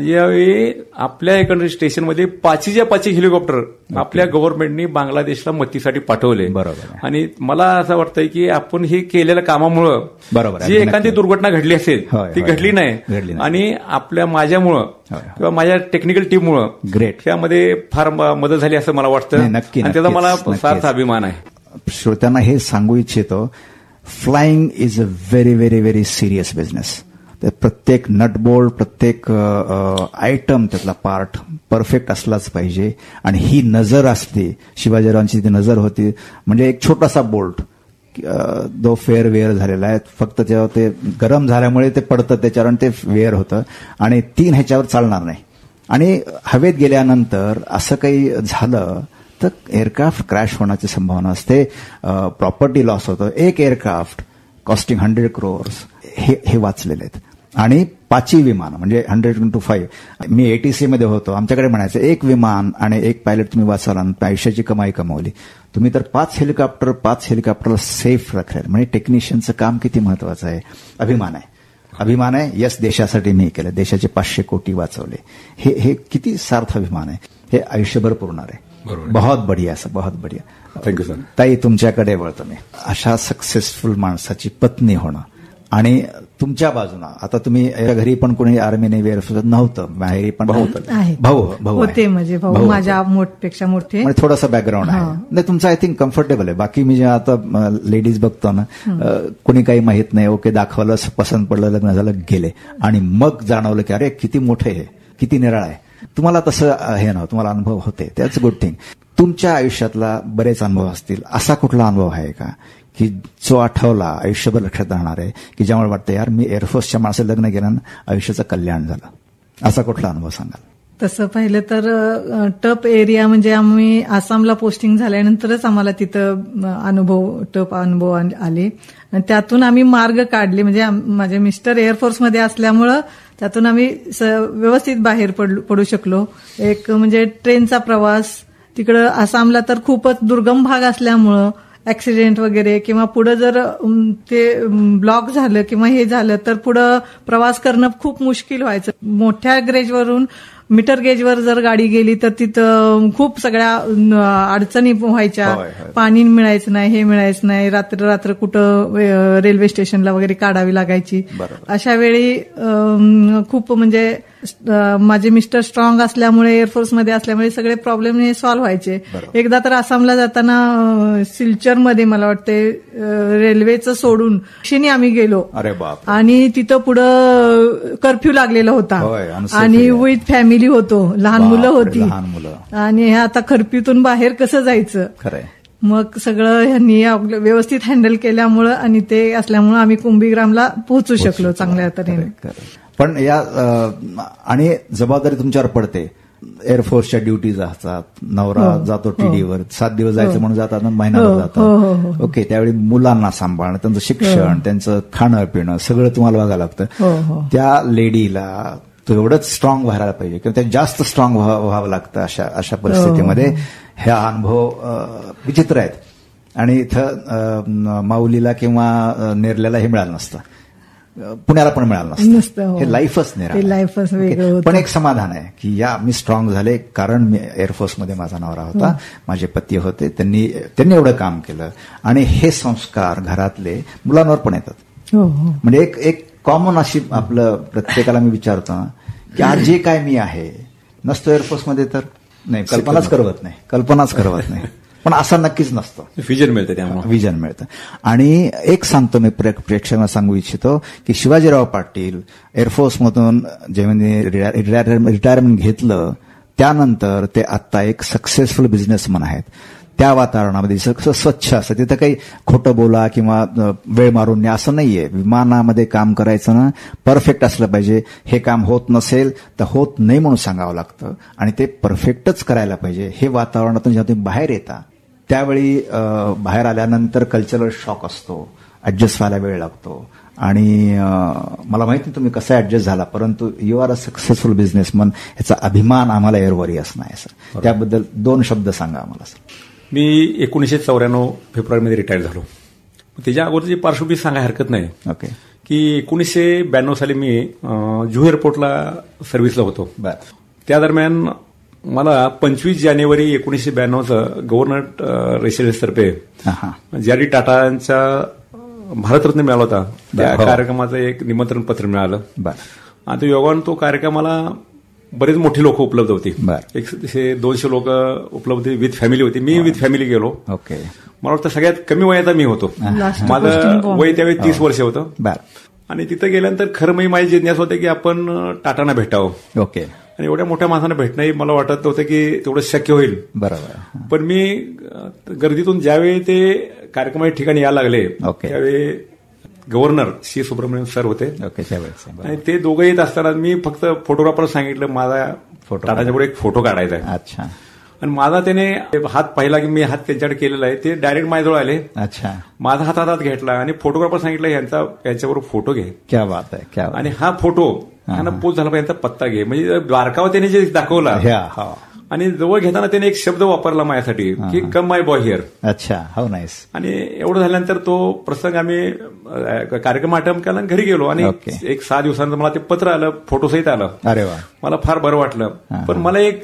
यावेळी आपल्या एकंदर स्टेशनमध्ये 5 हेलिकॉप्टर आपल्या गव्हर्नमेंटनी बांगलादेशला मदतीसाठी पाठवले. बरोबर. आणि मला असं वाटतंय की आपण हे केलेल्या कामामुळं, बरोबर, जी एखादी दुर्घटना घडली असेल ती घडली नाही, आणि आपल्या माझ्यामुळं किंवा माझ्या टेक्निकल टीममुळं ग्रेट यामध्ये फार मदत झाली असं मला वाटतं. आणि त्याचा मला सार्थ अभिमान आहे. श्रोत्यांना हे सांगू इच्छितो, flying is a very very very serious business. प्रत्येक नटबोल्ट, प्रत्येक आयटम, त्यातला पार्ट परफेक्ट असलाच पाहिजे. आणि ही नजर असते, शिवाजीरावांची ती नजर होती, म्हणजे एक छोटासा बोल्ट जो फेअर वेअर झालेला आहे, फक्त तेव्हा ते गरम झाल्यामुळे ते पडतं त्याच्यावर आणि ते वेअर होतं, आणि 3 ह्याच्यावर चालणार नाही. आणि हवेत गेल्यानंतर असं काही झालं तर एअरक्राफ्ट क्रॅश होण्याची संभावना असते, प्रॉपर्टी लॉस होतं. एक एअरक्राफ्ट कॉस्टिंग 100 crores हे वाचलेले आहेत. आणि 5 विमान म्हणजे 100x5. मी ATC मध्ये होतो, आमच्याकडे म्हणायचं एक विमान आणि एक पायलट तुम्ही वाचवला, आयुष्याची कमाई कमावली तुम्ही. तर 5 हेलिकॉप्टरला सेफ राखेल, म्हणजे टेक्निशियनचं काम किती महत्वाचं आहे. अभिमान आहे. यस, देशासाठी मी केलं, देशाचे 500 कोटी वाचवले, हे किती सार्थ अभिमान आहे. हे आयुष्यभर पुरणार आहे. बहुत बढिया सर, बहुत बढिया. Thank you sir. ताई, तुमच्याकडे वळतो मी. अशा सक्सेसफुल माणसाची पत्नी होणं, आणि तुमच्या बाजूला आता तुम्ही घरी पण कोणी आर्मी नेव्ही एअरफोर्स नव्हतं, माहेरी पण भाऊ होते, म्हणजे भाऊ माझ्या पेक्षा मोठे, थोडासा बॅकग्राऊंड आहे. नाही, तुमचं आय थिंक कम्फर्टेबल आहे. बाकी मी जे आता लेडीज बघतो ना, कोणी काही माहित नाही, ओके दाखवलं, पसंत पडलं, लग्न झालं, गेले, आणि मग जाणवलं की अरे किती मोठे आहे, किती निराळ आहे. तुम्हाला तसं हे नव्हतं, तुम्हाला अनुभव होते, त्याच गुड थिंग. तुमच्या आयुष्यातला बरेच अनुभव असतील, असा कुठला अनुभव आहे का की जो आठवला आयुष्यभर लक्षात राहणार आहे, की ज्यामुळे वाटतं यार मी एअरफोर्सच्या माणसाला लग्न केलं, आयुष्याचं कल्याण झालं, असा कुठला अनुभव सांगाल? तसं पाहिलं तर टप एरिया म्हणजे आम्ही आसामला पोस्टिंग झाल्यानंतरच आम्हाला तिथं टप अनुभव आले, आणि त्यातून आम्ही मार्ग काढले. म्हणजे माझे मिस्टर एअरफोर्समध्ये असल्यामुळं त्यातून आम्ही व्यवस्थित बाहेर पडू शकलो. एक म्हणजे ट्रेनचा प्रवास, तिकडं आसामला तर खूपच दुर्गम भाग असल्यामुळं ऍक्सिडेंट वगैरे किंवा पुढे जर ते ब्लॉक झालं किंवा हे झालं तर पुढे प्रवास करणं खूप मुश्किल व्हायचं. मोठ्या गेजवरून मीटर गेजवर जर गाडी गेली तर तिथं खूप सगळ्या अडचणी व्हायच्या. पाणी मिळायचं नाही, हे मिळायचं नाही, रात्र कुठं रेल्वे स्टेशनला वगैरे काढावी लागायची. अशा वेळी खूप म्हणजे माझे मिस्टर स्ट्रॉंग असल्यामुळे, एअरफोर्समध्ये असल्यामुळे सगळे प्रॉब्लेम हे सॉल्व्ह व्हायचे. एकदा तर आसामला जाताना सिलचरमध्ये मला वाटते रेल्वेचं सोडून शिनी आम्ही गेलो, आणि तिथं पुढं कर्फ्यू लागलेला होता, आणि विथ फॅमिली होतो, लहान मुलं होती, आणि हे आता कर्फ्यूतून बाहेर कसं जायचं. मग सगळं ह्यांनी व्यवस्थित हँडल केल्यामुळं आणि ते असल्यामुळं आम्ही कुंभीग्रामला पोहोचू शकलो चांगल्या तऱ्हेने. पण या आणि जबाबदारी तुमच्यावर पडते. एअरफोर्सच्या ड्युटीज असतात, नवरा जातो टीडीवर, 7 दिवस जायचं म्हणून जातात, महिनाभर जातात. ओके, त्यावेळी मुलांना सांभाळणं, त्यांचं शिक्षण, त्यांचं खाणं पिणं सगळं तुम्हाला बघायला लागतं. त्या लेडीला तो एवढंच स्ट्रॉंग व्हायला पाहिजे किंवा त्या जास्त स्ट्रॉंग व्हावं लागतं अशा परिस्थितीमध्ये. ह्या अनुभव विचित्र आहेत आणि इथं माऊलीला किंवा नेरल्याला हे मिळालं नसतं, पुण्याला पण मिळालं नसतं. हे लाईफच नाही. पण एक समाधान आहे की या मी स्ट्रॉंग झाले, कारण मी एअरफोर्समध्ये माझा नवरा होता, माझे पती होते, त्यांनी एवढं काम केलं. आणि हे संस्कार घरातले मुलांवर पण येतात. म्हणजे एक कॉमन अशी आपलं प्रत्येकाला मी विचारतो की आज जे काय मी आहे नसतो एअरफोर्समध्ये तर नाही, कल्पनाच करवत नाही. पण असं नक्कीच नसतं. विजन मिळतं, त्यामुळे विजन मिळतं. आणि एक सांगतो मी प्रेक्षकांना सांगू इच्छितो की शिवाजीराव पाटील एअरफोर्समधून जेव्हा रिटायरमेंट घेतलं त्यानंतर ते आता एक सक्सेसफुल बिझनेसमन आहेत. त्या वातावरणामध्ये स्वच्छ असतं, तिथं काही खोटं बोला किंवा वेळ मारून न्या असं नाहीये. विमानामध्ये काम करायचं ना, परफेक्ट असलं पाहिजे. हे काम होत नसेल तर होत नाही म्हणून सांगावं लागतं आणि ते परफेक्टच करायला पाहिजे. हे वातावरणातून जेव्हा तुम्ही बाहेर येता त्यावेळी बाहेर आल्यानंतर कल्चरल शॉक असतो, ऍडजस्ट व्हायला वेळ लागतो. आणि मला माहित नाही तुम्ही कसा ऍडजस्ट झाला, परंतु you are a successful businessman, याचा अभिमान आम्हाला एअरवॉरियर्स नाही सर. त्याबद्दल 2 शब्द सांगा आम्हाला सर. मी 1994 फेब्रुवारीमध्ये रिटायर झालो. त्याच्या अगोदरची पार्श्वभूमी सांगायला हरकत नाही. ओके. की 1992 साली मी जुहू एअरपोर्टला सर्व्हिसला होतो. त्या दरम्यान मला 25 जानेवारी 1992 गव्हर्नर रेसिडेन्सतर्फे ज्यारी टाटांच्या भारतरत्न मिळाला होता, त्या कार्यक्रमाचं एक निमंत्रण पत्र मिळालं. आणि तो योगाने तो कार्यक्रमाला बरेच मोठी लोक उपलब्ध होती. 100-200 लोक उपलब्ध होती, विथ फॅमिली होती. मी विथ फॅमिली गेलो. ओके. मला वाटतं सगळ्यात कमी वयाचा मी होतो. माझं वय त्यावेळी 30 वर्ष होतं. आणि तिथं गेल्यानंतर खरं मी माझी जिज्ञास होते की आपण टाटांना भेटावं. ओके. आणि एवढ्या मोठ्या माणसांना भेटणंही मला वाटत नव्हतं की तेवढं शक्य होईल. बरोबर. पण मी गर्दीतून ज्यावेळी ते कार्यक्रमाच्या ठिकाणी यायला लागले त्यावेळी गव्हर्नर सी सुब्रमण्यम सर होते. आणि ते दोघं येत असताना मी फक्त फोटोग्राफर सांगितलं माझा टाटाच्यापुढे एक फोटो काढायचा आहे. अच्छा. आणि माझा त्याने हात पाहिला की मी हात त्यांच्याकडे केलेला आहे, ते डायरेक्ट माझ्याजवळ आले. अच्छा. माझा हातात घेतला आणि फोटोग्राफर सांगितलं यांच्याबरोबर फोटो घे. क्या बात आहे, क्या. आणि हा फोटो यांना पोच झाला पाहिजे, यांचा पत्ता घे. म्हणजे द्वारकावर त्याने जे दाखवला आणि जवळ घेताना त्याने एक शब्द वापरला माझ्यासाठी की कम माय बॉय हिअर. अच्छा. How nice. आणि एवढं झाल्यानंतर तो प्रसंग आम्ही कार्यक्रम अटेंड केला, घरी गेलो आणि एक 6 दिवसानंतर मला ते पत्र आलं, फोटोसहित आलं. अरे वा. मला फार बरं वाटलं. पण मला एक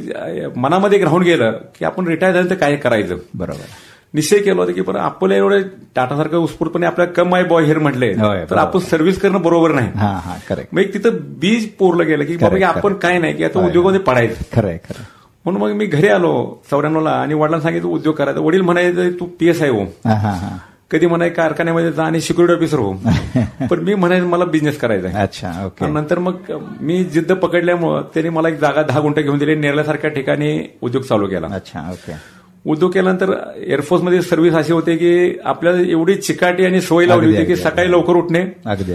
मनामध्ये एक राहून गेलं की आपण रिटायर झाल्यानंतर काय करायचं. बरोबर. निश्चय केला होता की बरं आपल्याला एवढे टाटासारखं उत्स्फूर्तपणे आपल्याला कम माय बॉय हिअर म्हटले तर आपण सर्व्हिस करणं बरोबर नाही. करेक्ट. मग तिथं बीज पोरलं गेलं की बाबा आपण काय नाही की आता उद्योगामध्ये पडायचं. खरंय. म्हणून मग मी घरी आलो 94ला आणि वडिलांना सांगितलं उद्योग करायचा. वडील म्हणायचं तू PSI हो, कधी म्हणाय कारखान्यामध्ये जा आणि सिक्युरिटी ऑफिसर हो. पण मी म्हणायचं मला बिझनेस करायचा आहे. अच्छा. ओके. नंतर मग मी जिद्द पकडल्यामुळं त्यांनी मला एक जागा 10 गुंठे घेऊन दिली, नेरल्यासारख्या ठिकाणी उद्योग चालू केला. अच्छा. ओके. उद्योग केल्यानंतर एअरफोर्समध्ये सर्व्हिस अशी होते की आपल्याला एवढी चिकाटी आणि सवय लावली होती की सकाळी लवकर उठणे, अगदी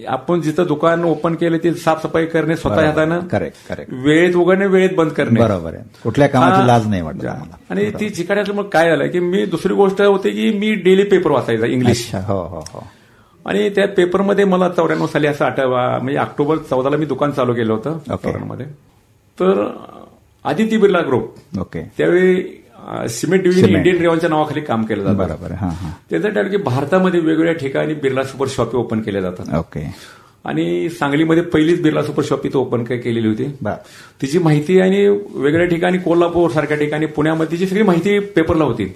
आपण जिथं दुकान ओपन केले ती साफसफाई करणे स्वतः हातानं, करेक्ट, वेळेत उघडणे वेळेत बंद करणे. बरोबर आहे. कुठल्या कामाची लाज नाही वाटत. आणि ती चिकाटी असल्यामुळे काय झालं की मी दुसरी गोष्ट होती की मी डेली पेपर वाचायचा इंग्लिश. आणि त्या पेपरमध्ये मला 94 साली असं म्हणजे ऑक्टोबर 14ला मी दुकान चालू केलं होतं 94मध्ये. तर आदित्य बिर्ला ग्रुप, ओके, त्यावेळी सिमेंट डिव्हिजन इंडियन रेव्हनच्या नावाखाली काम केलं जातं. बरोबर. त्याच्यासाठी की भारतामध्ये वेगवेगळ्या ठिकाणी बिर्ला सुपर शॉपी ओपन केल्या जातात. ओके. आणि सांगलीमध्ये पहिलीच बिर्ला सुपर शॉपी तो ओपन केलेली होती. तिची माहिती आणि वेगवेगळ्या ठिकाणी कोल्हापूर सारख्या ठिकाणी पुण्यामध्ये तिची सगळी माहिती पेपरला होती.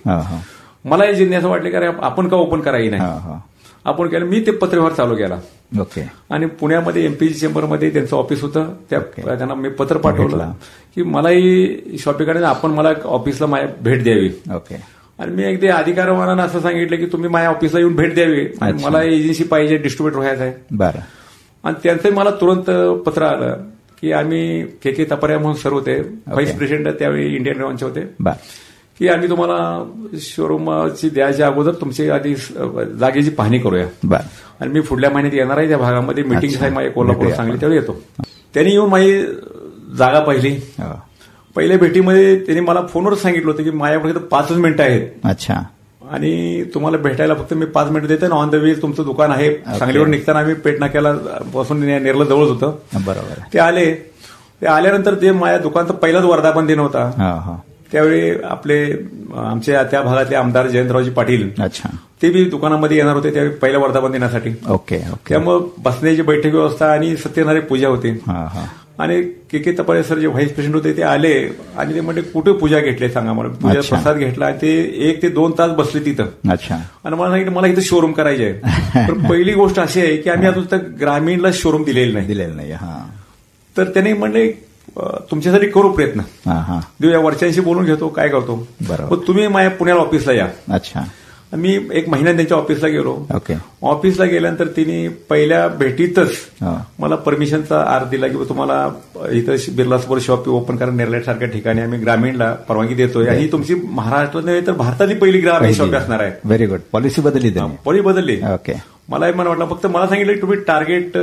मला हे जिज्ञासा वाटले की आपण का ओपन करायची नाही. आपण केलं, मी ते पत्रव्यवहार चालू केला. ओके. आणि पुण्यामध्ये एमपीजी चेंबरमध्ये त्यांचं ऑफिस होतं, त्यांना मी पत्र पाठवलं की मलाही शॉपिंग करायचं, आपण मला ऑफिसला माझ्या भेट द्यावी. ओके. आणि मी एकदा अधिकाऱ्यांना असं सांगितलं की तुम्ही माझ्या ऑफिसला येऊन भेट द्यावी, मला एजन्सी पाहिजे, डिस्ट्रीब्युटर व्हायचं आहे. बरं. आणि त्यांचं मला तुरंत पत्र आलं की आम्ही के तपारिया म्हणून सर होते, व्हाईस प्रेसिडेंट त्यावेळी इंडियन रेव्हनचे होते, की आम्ही तुम्हाला शोरूमची द्यायच्या अगोदर तुमची आधी जागेची पाहणी करूया. आणि मी पुढल्या महिन्यात येणार आहे त्या भागामध्ये मीटिंग आहे माझ्या कोल्हापूर सांगली त्यावेळी येतो. त्यांनी येऊन माझी जागा पाहिली. पहिल्या भेटीमध्ये त्यांनी मला फोनवर सांगितलं होतं की माझ्याकडे 5 मिनिटं आहेत. अच्छा. आणि तुम्हाला भेटायला फक्त मी 5 मिनिटं देतो. ऑन द वे तुमचं दुकान आहे. सांगलीवर निघताना आम्ही पेट नाक्याला पासून नेरला जवळच होतं. बरोबर. ते आल्यानंतर ते माझ्या दुकानचा पहिलाच वर्धापन दिन होता. त्यावेळी आमच्या त्या भागातले आमदार जयंतरावजी पाटील ते बी दुकानामध्ये येणार होते त्यावेळी पहिल्या वर्धापन दिनासाठी. त्यामुळे बसण्याची बैठक व्यवस्था आणि सत्यनारायण पूजा होती. आणि के तपाळे सर जे व्हाईस प्रेसिडेंट होते ते आले आणि ते म्हणजे कुठे पूजा घेतली सांगा मला. पूजा प्रसाद घेतला आणि ते 1 ते 2 तास बसले तिथं. आणि मला सांगितलं मला इथं शोरूम करायचे आहे. तर पहिली गोष्ट अशी आहे की आम्ही अजून तर ग्रामीणला शोरूम दिलेलं नाही. तर त्यांनी म्हणले तुमच्यासाठी करू प्रयत्न देऊ, या वर्षांशी बोलून घेतो काय करतो. पण तुम्ही माझ्या पुण्याला ऑफिसला या. अच्छा. मी 1 महिन्यात त्यांच्या ऑफिसला गेलो. ऑफिसला गेल्यानंतर तिने पहिल्या भेटीतच मला परमिशनचा अर्ज दिला की तुम्हाला इथं बिर्लासपूर शॉप ओपन करा नेरलेट सारख्या ठिकाणी आम्ही ग्रामीणला परवानगी देतोय. ही तुमची महाराष्ट्रात नव्हे तर भारतातली पहिली ग्रामीण शॉप असणार आहे. Very good. पॉलिसी बदलली. मला मन वाटलं फक्त मला सांगितलं तुम्ही टार्गेट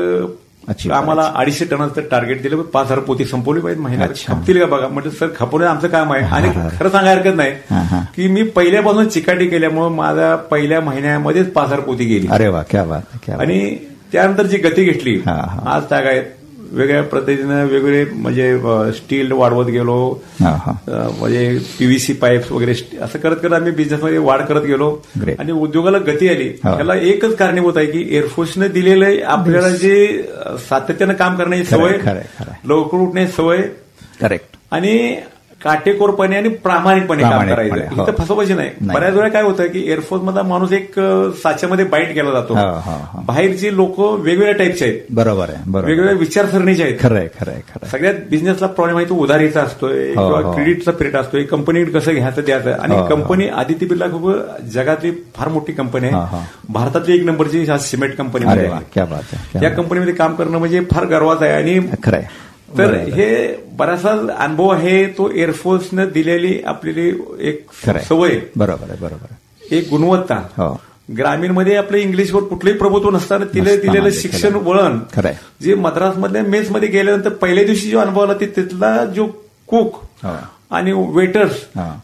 आम्हाला 250 टनाचं टार्गेट दिलं. 5,000 पोती संपवली पाहिजे महिन्यात. खपतील का बघा. म्हटलं सर खपवणं आमचं काम आहे. आणि खरं सांगायला हरकत नाही की मी पहिल्यापासून चिकाटी केल्यामुळे माझ्या पहिल्या महिन्यामध्येच 5,000 पोती गेली. अरे वा, क्या बात. आणि त्यानंतर जी गती घेतली आज त्या काय वेगळ्या पद्धतीनं वेगवेगळे म्हणजे स्टील वाढवत गेलो. म्हणजे पीव्हीसी पाईप्स वगैरे असं करत करत आम्ही बिझनेसमध्ये वाढ करत गेलो. आणि उद्योगाला गती आली. याला एकच कारणीभूत आहे की एअरफोर्सने दिलेलं आपल्याला जे सातत्यानं काम करण्याची सवय, लवकर उठण्याची सवय, करेक्ट, आणि काटेकोरपणे आणि प्रामाणिकपणे काम करायचं. इथं फसवायची नाही. बऱ्याच वेळा काय होतं की एअरफोर्स मधला माणूस एक साच्यामध्ये बाईट केला जातो. बाहेरची लोक वेगवेगळ्या टाईपचे आहेत. बरोबर आहे. वेगवेगळ्या विचारसरणीचे आहेत. खरंय. सगळ्यात बिझनेसला प्रॉब्लेम आहे तो उधारीचा असतोय किंवा क्रेडिटचा पिरियड असतोय. कंपनीकडे कसं घ्यायचं द्यायचं. आणि कंपनी आदित्य बिर्ला खूप जगातली फार मोठी कंपनी आहे. भारतातली 1 नंबरची सिमेंट कंपनीमध्ये. या कंपनीमध्ये काम करणं म्हणजे फार गर्वाचं आहे. आणि खरंय. तर हे बराचसा अनुभव आहे तो एअरफोर्सनं दिलेली आपली एक सवय. बरोबर. एक गुणवत्ता. ग्रामीणमध्ये आपलं इंग्लिशवर कुठलंही प्रभुत्व नसताना दिलेलं शिक्षण वळण जे मद्रासमधल्या मेसमध्ये गेल्यानंतर पहिल्या दिवशी जो अनुभव आला तिथला जो कुक आणि वेटर्स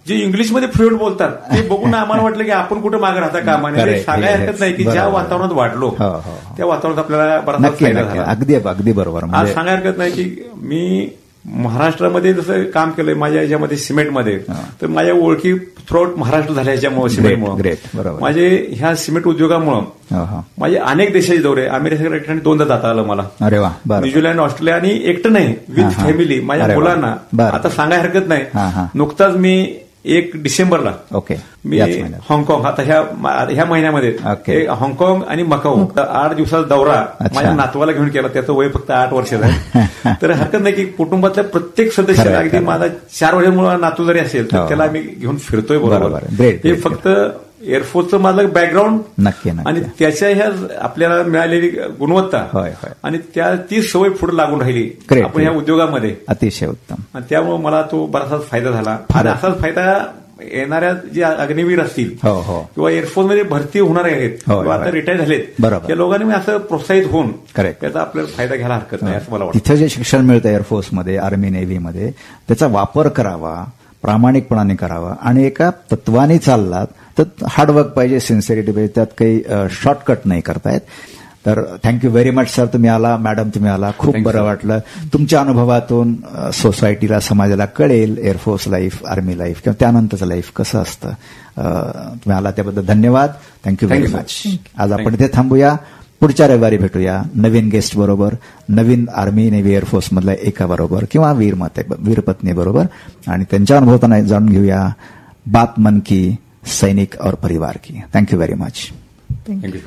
जे इंग्लिशमध्ये फ्लुएंट बोलतात ते बघून आम्हाला वाटलं की आपण कुठं मागे राहता कामा नये. सांगायला हरकत नाही की ज्या वातावरणात वाढलो त्या वातावरणात आपल्याला बराच फायदा झाला. अगदी बरोबर. आज सांगायला हरकत नाही की मी महाराष्ट्रामध्ये जसं काम केलंय माझ्या याच्यामध्ये सिमेंटमध्ये तर माझ्या ओळखी थ्रूआउट महाराष्ट्र झाल्या याच्यामुळे सिमेंटमुळे. माझे ह्या सिमेंट उद्योगामुळे माझे अनेक देशाचे दौरे अमेरिकेच्या ठिकाणी 2दा जाता आलं मला. अरे वा. न्यूझीलंड, ऑस्ट्रेलिया आणि एकटं नाही विथ फॅमिली माझ्या मुलांना. आता सांगायला हरकत नाही नुकताच मी 1 डिसेंबरला मी हाँगकाँग आता ह्या महिन्यामध्ये हाँगकाँग आणि मकाऊ 8 दिवसाचा दौरा माझ्या नातवाला घेऊन केला. त्याचं वय फक्त 8 वर्षाचं आहे. तर हरकत नाही की कुटुंबातल्या प्रत्येक सदस्याला अगदी माझा 4 वर्षांमुळे नातू जरी असेल तर त्याला आम्ही घेऊन फिरतोय. बरोबर. हे फक्त एअरफोर्सचं माझं बॅकग्राऊंड नक्की आणि त्याच्या ह्या आपल्याला मिळालेली गुणवत्ता आणि ती सवय पुढे लागून राहिली आपण ह्या उद्योगामध्ये. अतिशय उत्तम. आणि त्यामुळे मला तो बराचसाच फायदा झाला. आणि असाच फायदा येणाऱ्या जे अग्निवीर असतील किंवा एअरफोर्समध्ये भरती होणारे आहेत किंवा आता रिटायर झालेत त्या लोकांनी असं प्रोत्साहित होऊन त्याचा आपल्याला फायदा घ्यायला हरकत नाही असं मला वाटतं. तिथं जे शिक्षण मिळतं एअरफोर्समध्ये, आर्मी, नेव्हीमध्ये त्याचा वापर करावा, प्रामाणिकपणाने करावा आणि एका तत्वाने चाललात तर हार्डवर्क पाहिजे, सिन्सिअरिटी पाहिजे. त्यात काही शॉर्टकट नाही करतायत. तर थँक्यू व्हेरी मच सर. तुम्ही आला, मॅडम तुम्ही आला, खूप बरं वाटलं. तुमच्या अनुभवातून सोसायटीला, समाजाला कळेल एअरफोर्स लाईफ, आर्मी लाईफ किंवा त्यानंतरचं लाईफ कसं असतं. तुम्ही आला त्याबद्दल धन्यवाद. Thank you very much. आज आपण इथे थांबूया. पुढच्या रविवारी भेटूया नवीन गेस्ट बरोबर, नवीन आर्मी, नेव्ही, एअरफोर्स मधल्या एका बरोबर किंवा वीरपत्नी बरोबर आणि त्यांच्या अनुभवातून जाणून घेऊया. बात मन की, सैनिक और परिवार की. Thank you very much. थँक्यू.